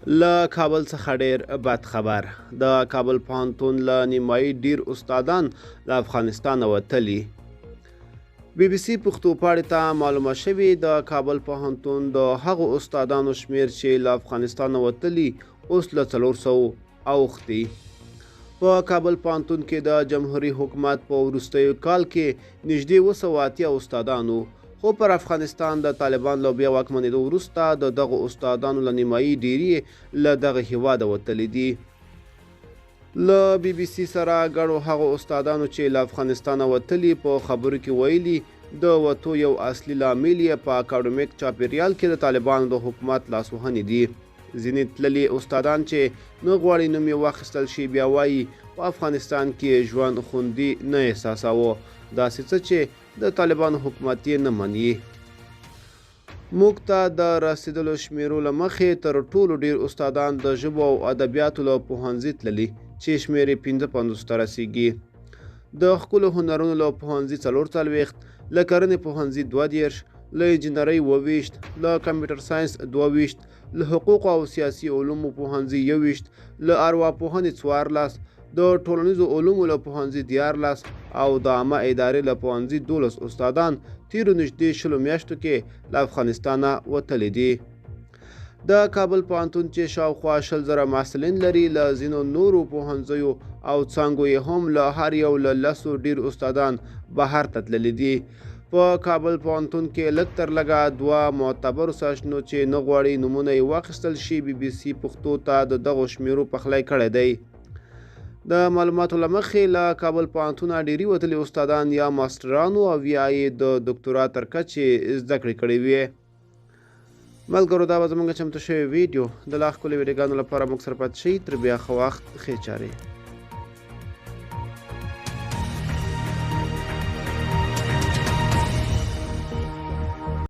له کابل څخه ډیر بد خبر. د کابل پوهنتون له نیمایي ډیر استادان له افغانستانه وتلي. بی بی سی پښتو پاڼې ته معلومه شوې د کابل پوهنتون د هغو استادانو شمیر چې له افغانستانه وتلي اوس له 400 اوښتي. په کابل پوهنتون کې د جمهوري حکومت په وروستیو کال کې نږدې 280 استادانو، خو پر افغانستان د طالبان له بیا واکمنېدو وروسته د دغو استادانو له نیمایي ډیری له دغه هیواده وتلي دي. له بی بی سی سره ګڼو هغو استادانو چې له افغانستانه وتلي په خبرو کې ویلي د وتو یو اصلي لامل یې په اکاډمیک چاپیریال کې د طالبانو د حکومت لاسوهنې دي. ځینې تللي استادان چې نه غواړي نوم یې واخیستل شي بیا وایي په افغانستان کې ژوند خوندي نه احساساوه، داسې څه چې د طالبانو حکومت یې نه مني. موږ ته د رسیدلو شمیرو له مخې تر ټولو ډیر استادان د ژبو او ادبیاتو له پوهنځي تللي چې شمیر یې 55 ته رسیږي. د ښکلو هنرونو له پوهنځي 44، له کرنې پوهنځي 32، له انجینرۍ 22، له کمپیوټر ساینس 22، له حقوق او سیاسي علومو پوهنځي 21، له ارواپوهنې 14، د ټولنیزو علومو له پوهنځي 14 او د عامه ادارې له پوهنځي 12 استادان تیرو نږدې 20 میاشتو کې له افغانستانه وتلي دي. د کابل پوهنتون چې شاوخوا 100,000 محصلین لري، له ځینو نورو پوهنځیو او څانګو یې هم له هر یو له 10 ډیر استادان بهر ته تللي دي. په کابل پوهنتون کې لږ تر لږه 2 معتبرو سرچینو چې نه غواړي نومونه یې واخیستل شي بی بی سی پښتو ته د دغو شمیرو پخلی کړی دی. د معلوماتو له مخې له کابل پوهنتونه ډیری وتلي استادان یا ماسټرانو او یا یې د دکتورا تر کچې زده کړې کړې وې. ملګرو، دا به زموږ چمتو شوی ویډیو د لا ښکلو ویډیوګانو لپاره موږ سره پاتې شئ. تر بیا ښه وخت، ښې چارې.